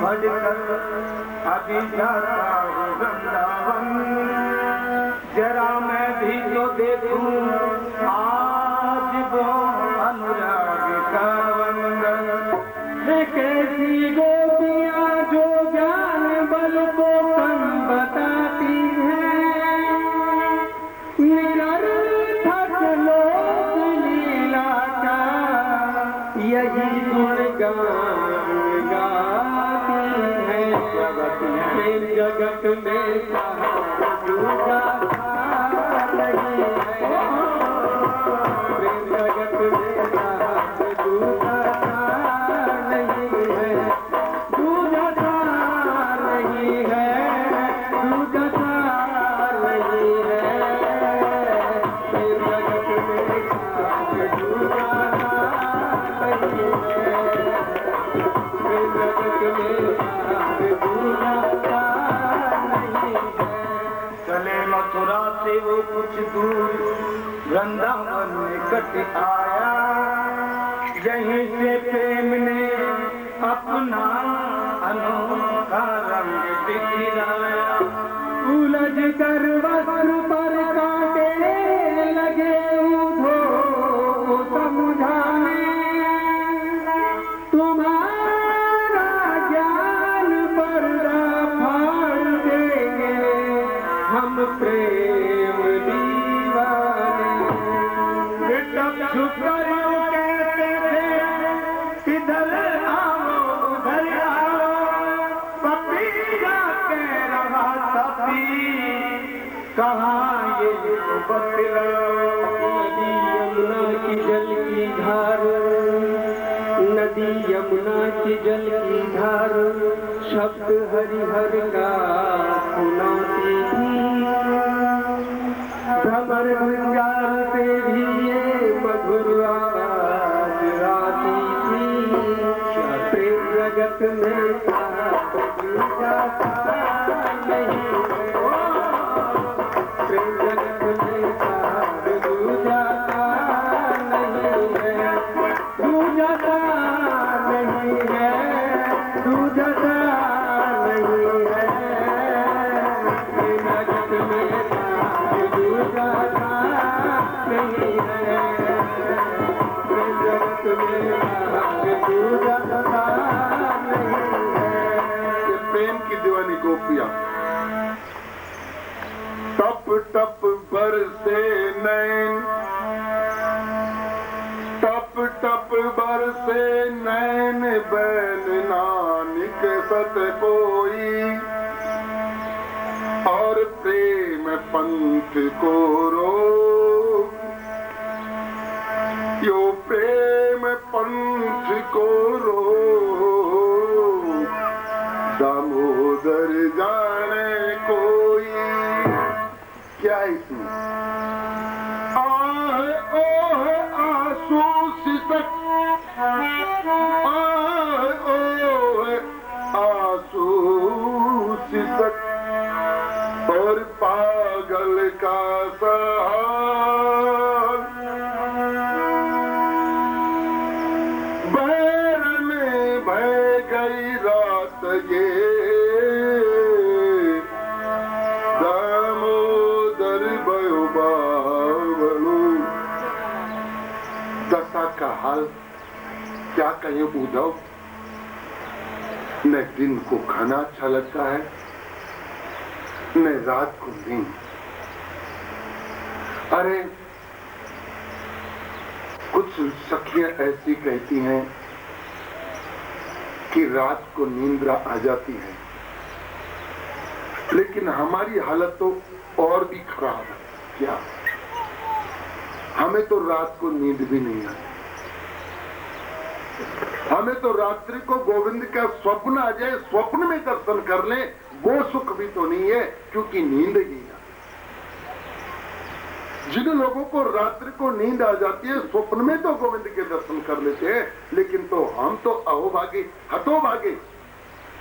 बढ़कर अभी जाता हूँ वृंदावन, जरा मैं भी तो देखूं आज वो अनुराग का वंदन। कैसी गोपियां जो ज्ञान बल को कम बताती हैं, निरर्थक लोक लीला का यही गुणगान गाती हैं। जगत में जगत में दूजा नहीं है, जगत में दूजा नहीं है, दूजा नहीं है, दूजा नहीं है, जगत में दूजा नहीं है, जगत में दूजा नहीं है। चले मथुरा से वो कुछ दूर, वृंदावन निकट आया, यहीं से प्रेम ने अपना अनोखा रंग दिखलाया। उलझ कर वस्त्र पर कांटे लगे उठो समझाने, तुम्हारा ज्ञान पर्दा फाड़ देंगे हम प्रेम दीवाने। छुप कर कहते थे इधर आओ उधर आओ, पपी जाके रहा सपी, कहाँ ये बतलाओ। नदी यमुना की जल की धार, नदी यमुना की जल की धार, शब्द हरिहर का सुनाती थी। भंवर गुंजार से भी ये मधुर आवाज आती थी। प्रेम जगत में दूजा नहीं है, प्रेम जगत में दूजा नहीं है, दूजा नहीं है, दूजा नहीं है, प्रेम जगत में दूजा नहीं है, प्रेम जगत में दूजा नहीं है। प्रेम की दीवानी गोपियां टप टप बरसे नैन, टप टप बरसे नैन, बैन नानक सत कोई, और प्रेम पंथ को रोक, यो प्रेम पंथ को रोक, दामोदर जाने कोई। क्या इसमें आह ओह आंसू सिसक, आह ओह आंसू सिसक, और पागल का सहार, बैर में भय गई रात ये, दामोदर भयो बावलू। दशा का हाल क्या कहें उद्धव, न दिन को खाना अच्छा लगता है, न रात को नींद। अरे कुछ सखियां ऐसी कहती हैं कि रात को नींद आ जाती है, लेकिन हमारी हालत तो और भी खराब है। क्या हमें तो रात को नींद भी नहीं आती, हमें तो रात्रि को गोविंद का स्वप्न आ जाए, स्वप्न में दर्शन कर ले, वो सुख भी तो नहीं है, क्योंकि नींद ही नहीं। जिन लोगों को रात्रि को नींद आ जाती है, स्वप्न में तो गोविंद के दर्शन कर लेते हैं, लेकिन तो हम तो अहोभागे हतोभागे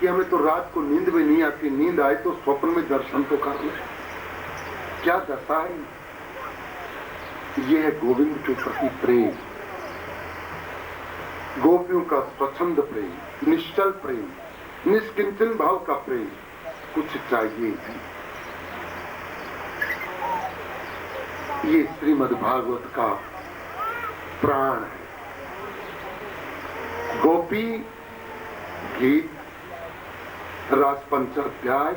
कि हमें तो रात को नींद भी नहीं आती, नींद आए तो स्वप्न में दर्शन तो कर ले। क्या दशा है, यह है गोविंद के प्रति प्रेम, गोपियों का स्वच्छंद प्रेम, निश्चल प्रेम, निष्किंचन भाव का प्रेम, कुछ चाहिए नहीं। ये श्रीमद् भागवत का प्राण है। गोपी गीत रास पंचाध्याय,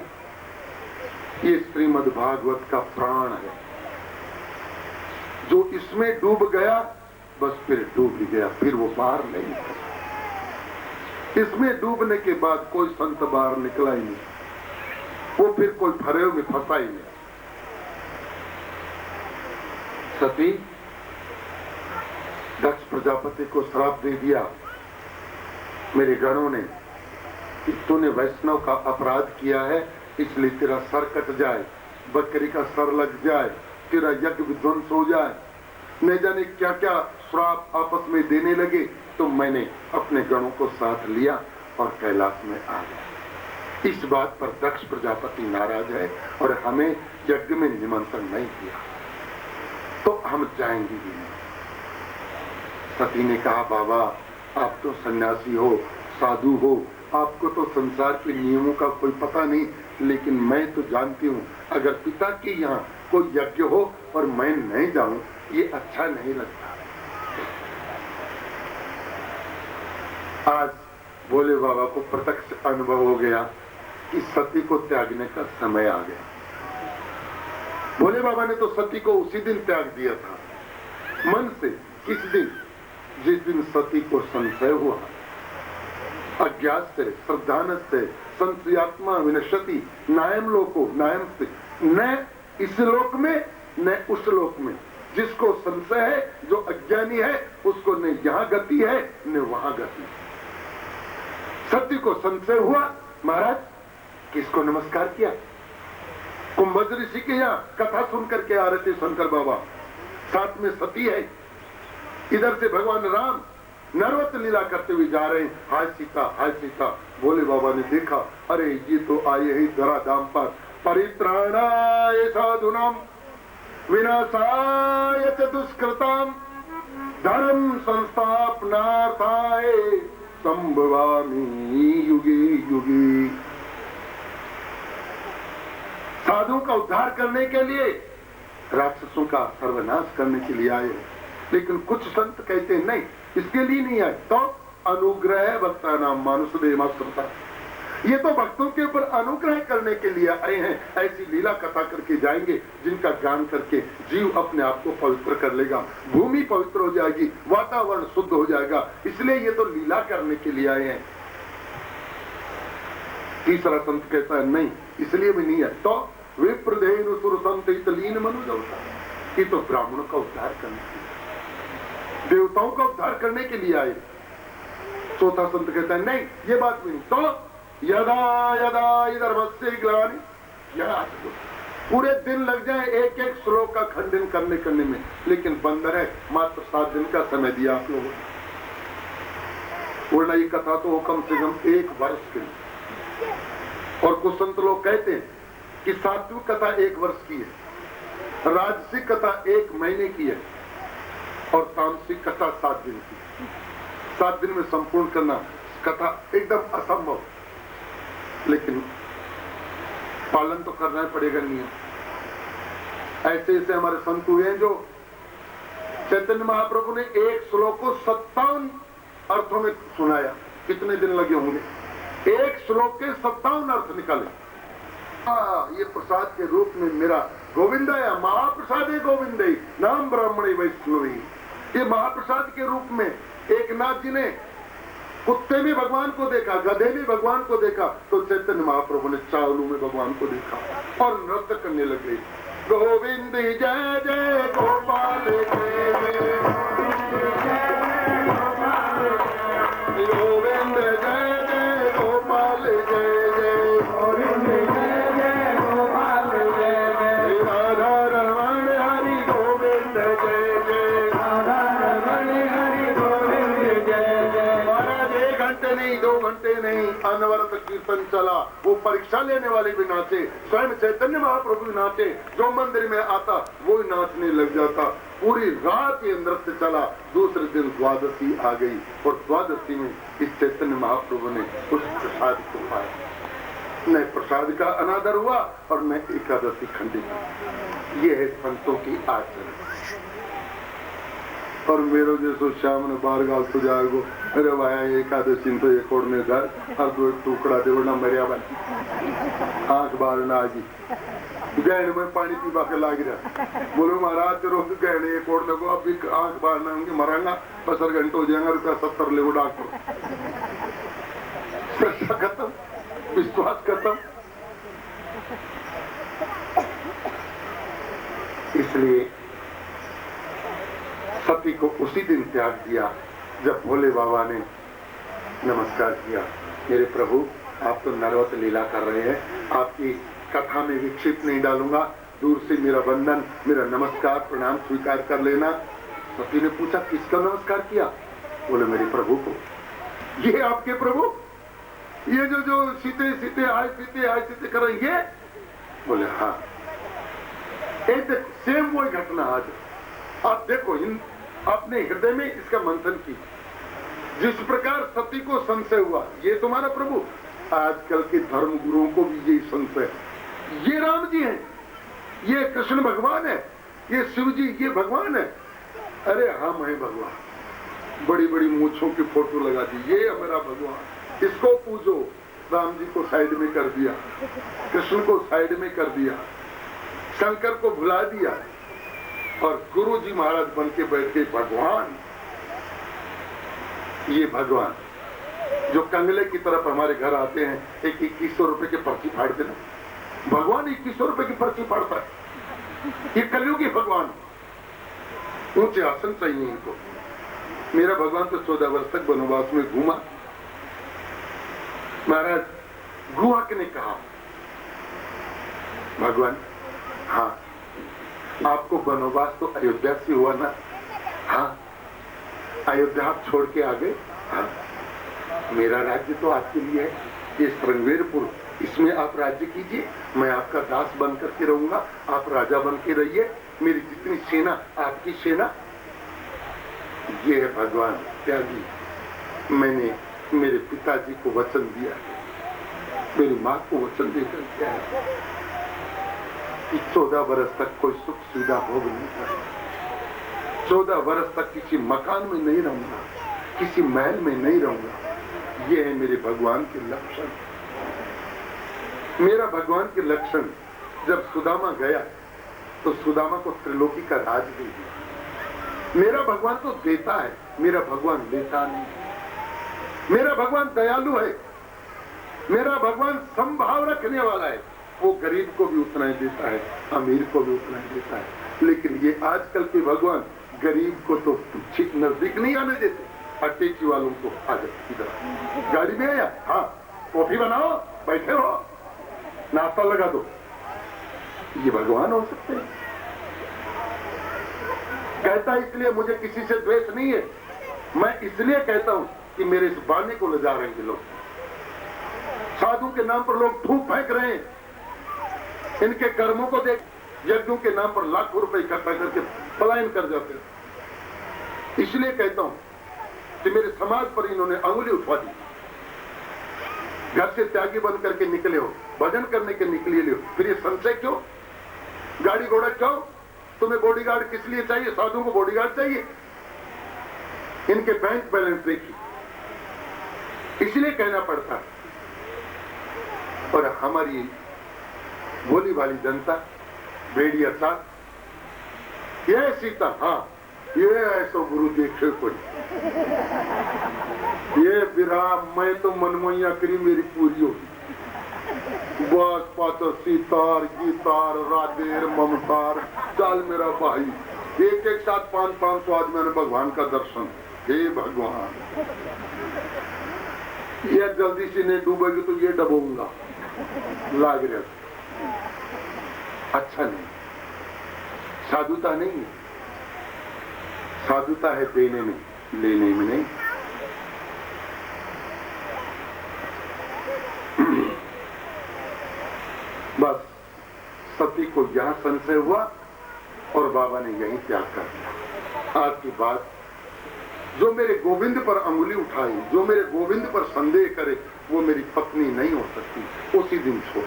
ये श्रीमद् भागवत का प्राण है। जो इसमें डूब गया बस फिर डूब ही गया, फिर वो बाहर नहीं निकला। इसमें डूबने के बाद कोई संत बाहर निकला ही नहीं, वो फिर कोई फरेव में फंसा ही नहीं। सती दक्ष प्रजापति को श्राप दे दिया मेरे गणों ने कि तूने वैष्णव का अपराध किया है, इसलिए तेरा सर कट जाए, बकरी का सर लग जाए, तेरा यज्ञ विध्वंस हो जाए, न जाने क्या क्या श्राप आपस में देने लगे। तो मैंने अपने गणों को साथ लिया और कैलाश में आ गया। इस बात पर दक्ष प्रजापति नाराज है और हमें यज्ञ में निमंत्रण नहीं दिया, तो हम जाएंगे भी नहीं। सती ने कहा, बाबा आप तो सन्यासी हो, साधु हो, आपको तो संसार के नियमों का कोई पता नहीं, लेकिन मैं तो जानती हूँ अगर पिता के यहाँ कोई यज्ञ हो और मैं नहीं जाऊं ये अच्छा नहीं लगता। आज भोले बाबा को प्रत्यक्ष अनुभव हो गया कि सती को त्यागने का समय आ गया। भोले बाबा ने तो सती को उसी दिन त्याग दिया था मन से। किस दिन? जिस दिन सती को संशय हुआ, अज्ञात से, श्रद्धानस से, संशयात्मा विनश्यति नायम लोको, नायम से, न इस लोक में न उस लोक में। जिसको संशय है, जो अज्ञानी है, उसको न यहाँ गति है न वहां गति। सती को संशय हुआ, महाराज किसको नमस्कार किया? कुंभज ऋषि के यहाँ कथा सुन करके आ रहे थे शंकर बाबा, साथ में सती है। इधर से भगवान राम नरवत लीला करते हुए जा रहे हैं, हाय सीता हाय सीता। भोले बाबा ने देखा, अरे ये तो आए ही धरा धाम पर परित्राणाय साधुनाम विनाशाय च दुष्कृताम धर्म संस्थापनार्थाय संभवामि युगे युगे। साधुओं का उद्धार करने के लिए, राक्षसों का सर्वनाश करने के लिए आए। लेकिन कुछ संत कहते हैं नहीं, इसके लिए नहीं आए। तो अनुग्रह भक्ता नाम मानुष देवता, ये तो भक्तों के ऊपर अनुग्रह करने के लिए आए हैं। ऐसी लीला कथा करके जाएंगे जिनका ज्ञान करके जीव अपने आप को पवित्र कर लेगा, भूमि पवित्र हो जाएगी, वातावरण शुद्ध हो जाएगा। इसलिए ये तो लीला करने के लिए आए हैं। तीसरा संत कहता है नहीं, इसलिए भी नहीं है। तो विप्रधेनु सुर संत लीन मनुजवता, ये तो ब्राह्मणों का उद्धार करने के लिए, देवताओं का उद्धार करने के लिए आए। चौथा संत कहता है नहीं, ये बात नहीं। तो यदा यदा इधर बस्ते ग्लानि, पूरे दिन लग जाए एक एक श्लोक का खंडन करने में, लेकिन बंदर है मात्र 7 दिन का समय दिया आप लोगों ने। वरना ये कथा तो कम से कम 1 वर्ष की। और कुछ संत लोग कहते हैं कि सात्विक कथा 1 वर्ष की है, राजसिक कथा 1 महीने की है और तामसिक कथा 7 दिन की। 7 दिन में संपूर्ण करना कथा एकदम असंभव, लेकिन पालन तो करना ही पड़ेगा नियम। ऐसे ऐसे हमारे संत हुए हैं जो चैतन्य महाप्रभु ने एक श्लोक को 57 अर्थों में सुनाया। कितने दिन लगे होंगे? एक श्लोक के 57 अर्थ निकाले। ये प्रसाद के रूप में मेरा गोविंद है, महाप्रसाद है गोविंद नाम ब्राह्मणी वैष्णवी। ये महाप्रसाद के रूप में एक नाथ जी ने कुत्ते में भगवान को देखा, गधे में भगवान को देखा, तो चैतन्य महाप्रभु ने चावलों में भगवान को देखा और नृत्य करने लगे। गोविंद जय जय गोपाल जय जय, गोविंद जय जय गोपाल जय जय, गोविंद जय जय गोपाल जय जय, राधा रमण हरि गोविंद जय जय, राधा रमण हरि गोविंद जय जय। महाराज 1 घंटे नहीं, 2 घंटे नहीं, अनवरत कीर्तन चला। वो परीक्षा लेने वाले भी नाचे, स्वयं चैतन्य महाप्रभु भी नाचे। जो मंदिर में आता वो नाचने लग जाता। पूरी रात ये नृत्य चला। दूसरे दिन द्वादशी आ गई और द्वादशी में इस चैतन्य महाप्रभु ने उस प्रसाद को पाया। न प्रसाद का अनादर हुआ और न एकादशी खंडित। ये है संतों की आचरण। और मेरो जैसो श्याम ने बार गाल तो जाएगो, अरे भाई एकादशी तो एक और ने घर हर दो टुकड़ा देवना मरिया बन आंख बार ना आगी गहने में पानी पीवा के लाग रहा। बोलो महाराज तेरो गहने एक और को अभी आंख बार ना होंगे मरांगा 50 घंटे हो जाएंगे रुपया 70 ले डॉक्टर। श्रद्धा खत्म, विश्वास खत्म। इसलिए सती को उसी दिन त्याग दिया जब भोले बाबा ने नमस्कार किया। मेरे प्रभु आप तो नरवत लीला कर रहे हैं, आपकी कथा में विक्षिप्त नहीं डालूंगा, दूर से मेरा वंदन मेरा नमस्कार प्रणाम स्वीकार कर लेना। सती ने पूछा किसका नमस्कार किया? बोले मेरे प्रभु को। ये आपके प्रभु, ये जो सीते सीते आए सीते कर रहे ये? बोले हाँ। एक सेम वही घटना आज आप देखो, अपने हृदय में इसका मंथन की। जिस प्रकार सती को संशय हुआ ये तुम्हारा प्रभु, आजकल के धर्म गुरुओं को भी यही संशय है। ये राम जी हैं, ये कृष्ण भगवान है, ये शिव जी ये भगवान है। अरे हम हैं भगवान, बड़ी बड़ी मूंछों की फोटो लगा दी, ये हमारा भगवान, इसको पूजो। राम जी को साइड में कर दिया, कृष्ण को साइड में कर दिया, शंकर को भुला दिया और गुरु जी महाराज बन के बैठ गए भगवान। ये भगवान जो कंगले की तरफ हमारे घर आते हैं, एक 2100 रुपए की पर्ची फाड़ देना, भगवान 2100 रुपए की पर्ची फाड़ता है। ये कलयुगी भगवान, ऊंचे आसन चाहिए इनको। मेरा भगवान तो 14 वर्ष तक वनवास में घूमा। महाराज गुहा ने कहा भगवान हाँ आपको वनवास तो अयोध्या से हुआ ना? हाँ। अयोध्या आप छोड़ के आ गए? हाँ। मेरा राज्य तो आपके लिए है, ये श्रृंगेरपुर, इसमें आप राज्य कीजिए, मैं आपका दास बन करके रहूंगा, आप राजा बन के रहिए, मेरी जितनी सेना आपकी सेना। ये है भगवान त्यागी। मैंने मेरे पिताजी को वचन दिया है, मेरी माँ को वचन देकर किया है कि 14 वर्ष तक कोई सुख सुविधा भोग नहीं करूंगा, 14 वर्ष तक किसी मकान में नहीं रहूंगा, किसी महल में नहीं रहूंगा। ये है मेरे भगवान के लक्षण। मेरा भगवान के लक्षण, जब सुदामा गया तो सुदामा को त्रिलोकी का राज दे दिया। मेरा भगवान तो देता है, मेरा भगवान लेता नहीं। मेरा भगवान दयालु है, मेरा भगवान संभाव रखने वाला है। वो गरीब को भी उतना ही देता है, अमीर को भी उतना ही देता है। लेकिन ये आजकल के भगवान गरीब को तो नजदीक नहीं आने देते, अटैची वालों को आ जाए इधर, गाड़ी में आया हाँ कॉफी बनाओ, बैठे हो, नाश्ता लगा दो। ये भगवान हो सकते हैं? कहता इसलिए मुझे किसी से द्वेष नहीं है, मैं इसलिए कहता हूं कि मेरे इस बाने को ले जा रहे हैं लोग। साधु के नाम पर लोग थूक फेंक रहे हैं, इनके कर्मों को देख, यज्ञों के नाम पर लाखों रुपए इकट्ठा करके पलायन कर जाते हैं। इसलिए कहता हूं कि मेरे समाज पर इन्होंने अंगुली उठवा दी। घर से त्यागी बन करके निकले हो, भजन करने के निकले हो, फिर ये संशय क्यों? गाड़ी घोड़ा क्यों? तुम्हें बॉडीगार्ड किस लिए चाहिए? साधु को बॉडीगार्ड चाहिए? इनके बैंक बैलेंस देखिए, इसलिए कहना पड़ता है। और हमारी भोली भाली जनता भेड़िया सा, ये सीता हाँ ये ऐसा गुरु देखे कोई, ये विराम मैं तो मनमैया करी मेरी पूरी होगी। बस पातर सीतार गीतार राधेर ममतार चाल मेरा भाई, एक एक साथ 500 आज मैंने भगवान का दर्शन। हे भगवान, ये जल्दी से नहीं डूबेगी तो ये डबोऊंगा, लाग रहा अच्छा नहीं। साधुता नहीं है, साधुता है देने में, लेने में नहीं। बस सती को यहां संशय हुआ और बाबा ने यही त्याग कर दिया। आज की बात, जो मेरे गोविंद पर अंगुली उठाई, जो मेरे गोविंद पर संदेह करे, वो मेरी पत्नी नहीं हो सकती। उसी दिन छोड़,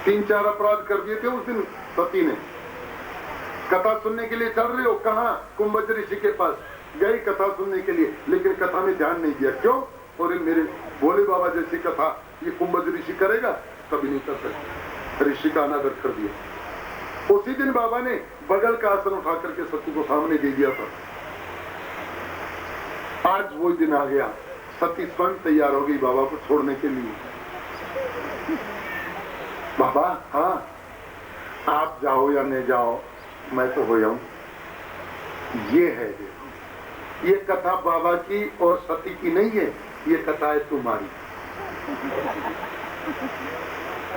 3-4 अपराध कर दिए थे उस दिन सती ने। कथा सुनने के लिए चल रहे हो, कहां? कुंभज ऋषि के पास गए कथा सुनने के लिए, लेकिन कथा में ध्यान नहीं दिया। क्यों? और मेरे भोले बाबा जैसी कथा ये कुंभज ऋषि करेगा? कभी नहीं कर सकता। ऋषि का अनादर कर दिया। उसी दिन बाबा ने बगल का आसन उठा करके सती को सामने दे दिया था। आज वो दिन आ गया, सती स्वयं तैयार हो गई बाबा को छोड़ने के लिए। बाबा, हाँ, आप जाओ या नहीं जाओ, मैं तो हो जाऊं। ये है, देखो, ये कथा बाबा की और सती की नहीं है, ये कथा है तुम्हारी।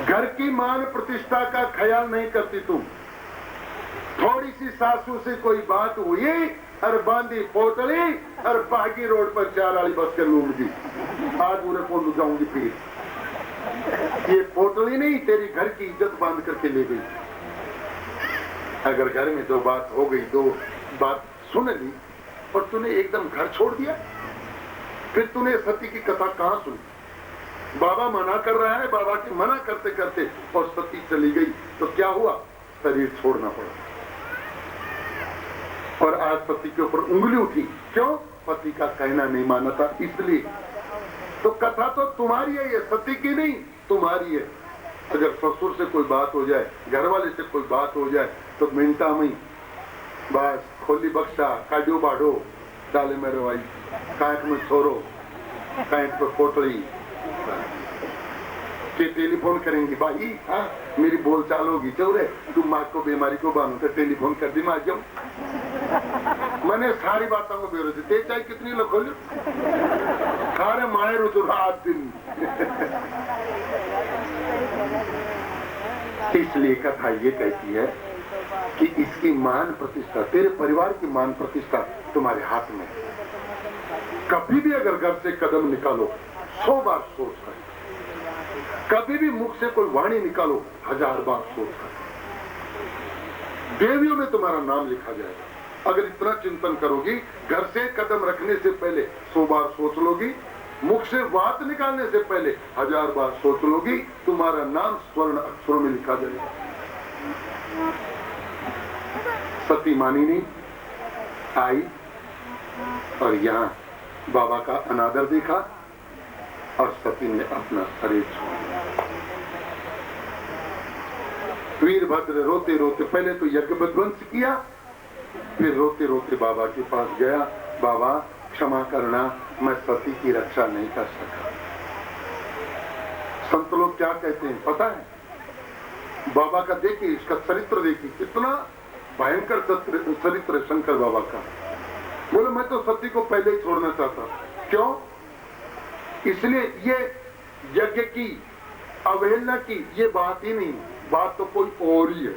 घर की मान प्रतिष्ठा का ख्याल नहीं करती तुम। थोड़ी सी सासू से कोई बात हुई और बांधी पोटली और बागी रोड पर 4 वाली बस के लूट दी। आज उन्हें कौन जाऊंगी फिर? ये पोटली नहीं, तेरी घर की इज्जत बांध करके ले गई। अगर घर में 2 बात हो गई, 2 बात सुन ली और तूने एकदम घर छोड़ दिया, फिर तूने सती की कथा कहां सुनी? बाबा मना कर रहा है, बाबा की मना करते करते और सती चली गई, तो क्या हुआ? शरीर छोड़ना पड़ा। और आज पति के ऊपर उंगली उठी। क्यों? पति का कहना नहीं माना था, इसलिए। तो कथा तो तुम्हारी है, ये सती की नहीं, तुम्हारी है। अगर ससुर से कोई बात हो जाए, घर वाले से कोई बात हो जाए, तो मिनटा में बस खोली बख्शा, काजो बाढ़ो, डाले मेरे भाई, कांट में छोरो, कांट पर पोटली के टेलीफोन करेंगी। भाई, हाँ, मेरी बोल चाल होगी, चौरे तुम माँ को बीमारी को बांधो तो टेलीफोन कर दी, माँ जाऊं। मैंने सारी बातों को बेरो दी, चाहे कितनी लोग खोलो, सारे माए रुचो रात दिन। इसलिए कथा ये कहती है कि इसकी मान प्रतिष्ठा, तेरे परिवार की मान प्रतिष्ठा तुम्हारे हाथ में। कभी भी अगर घर से कदम निकालो, 100 बार सोच कर। कभी भी मुख से कोई वाणी निकालो, 1000 बार सोच कर। देवियों में तुम्हारा नाम लिखा जाएगा। अगर इतना चिंतन करोगी, घर से कदम रखने से पहले 100 बार सोच लोगी, मुख से बात निकालने से पहले 1000 बार सोच लोगी, तुम्हारा नाम स्वर्ण अक्षरों में लिखा जाएगा। सती मानी नहीं, आई और यहाँ बाबा का अनादर देखा और सती ने अपना शरीर छोड़ा। वीरभद्र रोते रोते, पहले तो यज्ञ विध्वंस किया, फिर रोते रोते बाबा के पास गया। बाबा, क्षमा करना, मैं सती की रक्षा नहीं कर सका। संत लोग क्या कहते हैं पता है? बाबा का देखिए, इसका चरित्र देखिए, कितना भयंकर चरित्र शंकर बाबा का। बोले मैं तो सती को पहले ही छोड़ना चाहता। क्यों? इसलिए ये यज्ञ की अवहेलना की ये बात ही नहीं, बात तो कोई और ही है।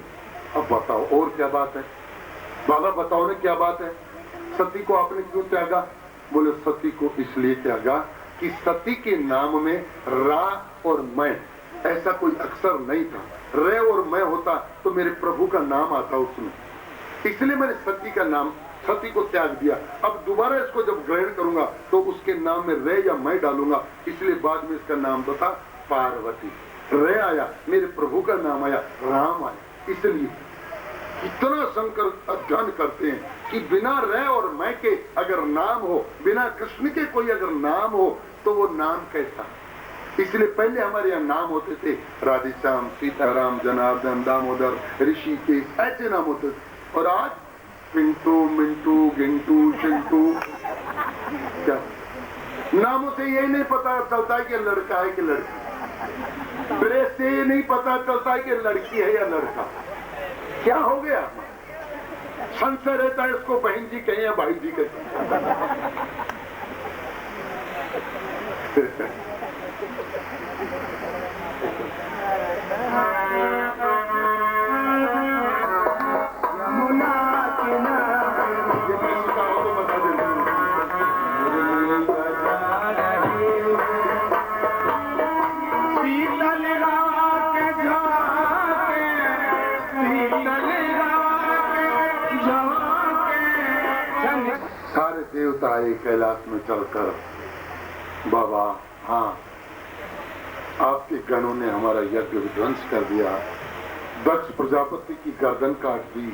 अब बताओ और क्या बात है? बाबा बताओ ना क्या बात है? सती को आपने क्यों त्यागा? बोले सती को इसलिए त्यागा कि सती के नाम में रा और मैं ऐसा कोई अक्षर नहीं था। रे और मैं होता तो मेरे प्रभु का नाम आता उसमें, इसलिए मैंने सती का नाम, सती को त्याग दिया। अब दोबारा इसको जब ग्रहण करूंगा तो उसके नाम में रे या मैं डालूंगा, इसलिए बाद में इसका नाम तो था पार्वती। रे आया, मेरे प्रभु का नाम आया, राम आया। इसलिए इतना शंकर अध्ययन करते हैं कि बिना रे और मैं के अगर नाम हो, बिना कृष्ण के कोई अगर नाम हो तो वो नाम कैसा? इसलिए पहले हमारे यहाँ नाम होते थे राधेश्याम, सीताराम, जनार्दन, दामोदर, ऋषिकेश, ऐसे नाम होते थे। और आज पिंटू, मिंटू, गिंटू, चिंटू, क्या नामों से यही नहीं पता चलता है कि लड़का है कि लड़की। ड्रेस से ये नहीं पता चलता है कि लड़की है या लड़का। क्या हो गया? संशय रहता है इसको बहन जी कहें या भाई जी कहें। शीतल रात झाके शीतल कैलाश में चलकर, बाबा हाँ, आपके गणों ने हमारा यज्ञ विध्वंस कर दिया, दक्ष प्रजापति की गर्दन काट दी,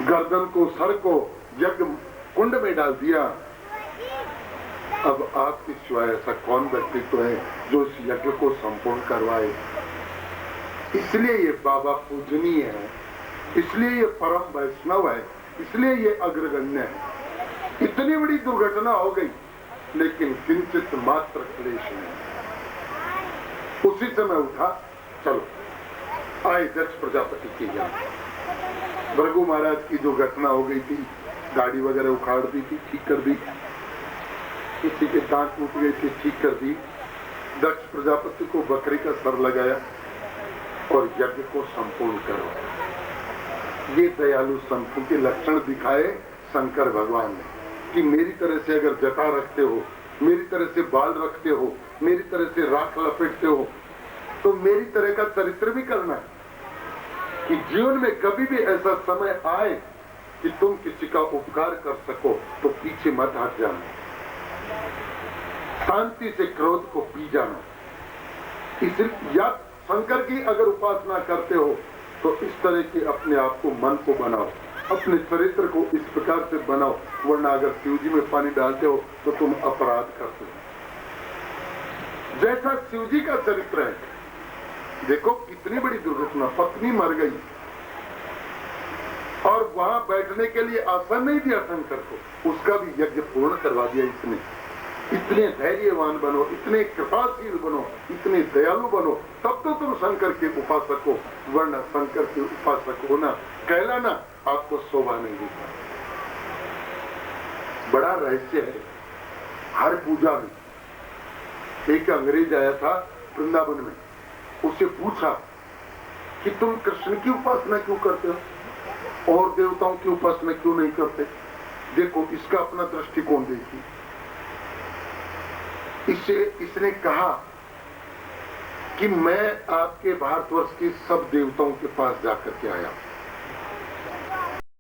गर्दन को, सर को यज्ञ कुंड में डाल दिया। अब आपके सिवाय ऐसा कौन व्यक्तित्व है जो इस यज्ञ को संपूर्ण करवाए? इसलिए ये बाबा पूजनीय है, इसलिए ये परम वैष्णव है, इसलिए ये अग्रगण्य है। इतनी बड़ी दुर्घटना हो गई, लेकिन किंचित मात्र क्लेश नहीं। उसी समय उठा, चलो आए दक्ष प्रजापति की यहाँ। भृगु महाराज की जो घटना हो गई थी, गाड़ी वगैरह उखाड़ दी थी, ठीक कर दी, किसी के दांत टूट गए थे, ठीक कर दी। दक्ष प्रजापति को बकरी का सर लगाया और यज्ञ को संपूर्ण करो। ये दयालु संतों के लक्षण दिखाए शंकर भगवान ने कि मेरी तरह से अगर जटा रखते हो, मेरी तरह से बाल रखते हो, मेरी तरह से राख लपेटते हो, तो मेरी तरह का चरित्र भी करना है कि जीवन में कभी भी ऐसा समय आए कि तुम किसी का उपकार कर सको तो पीछे मत हट जाना, शांति से क्रोध को पी जाना। इसलिए या शंकर की अगर उपासना करते हो तो इस तरह के अपने आप को, मन को बनाओ, अपने चरित्र को इस प्रकार से बनाओ, वरना अगर शिवजी में पानी डालते हो तो तुम अपराध करते हो। जैसा शिवजी का चरित्र है, देखो कितनी बड़ी दुर्घटना, पत्नी मर गई और वहां बैठने के लिए आसन नहीं दिया शंकर को, उसका भी यज्ञ पूर्ण करवा दिया इसने। इतने धैर्यवान बनो, इतने कृपाशील बनो, इतने दयालु बनो, तब तो तुम शंकर के उपासक हो, वरना शंकर के उपासक होना, कहलाना आपको शोभा नहीं देता। बड़ा रहस्य है हर पूजा में। एक अंग्रेज आया था वृंदावन में, उसे पूछा कि तुम कृष्ण की उपासना क्यों करते हो और देवताओं की उपासना क्यों नहीं करते? देखो इसका अपना दृष्टिकोण देखिए। इसने कहा कि मैं आपके भारतवर्ष के सब देवताओं के पास जाकर के आया,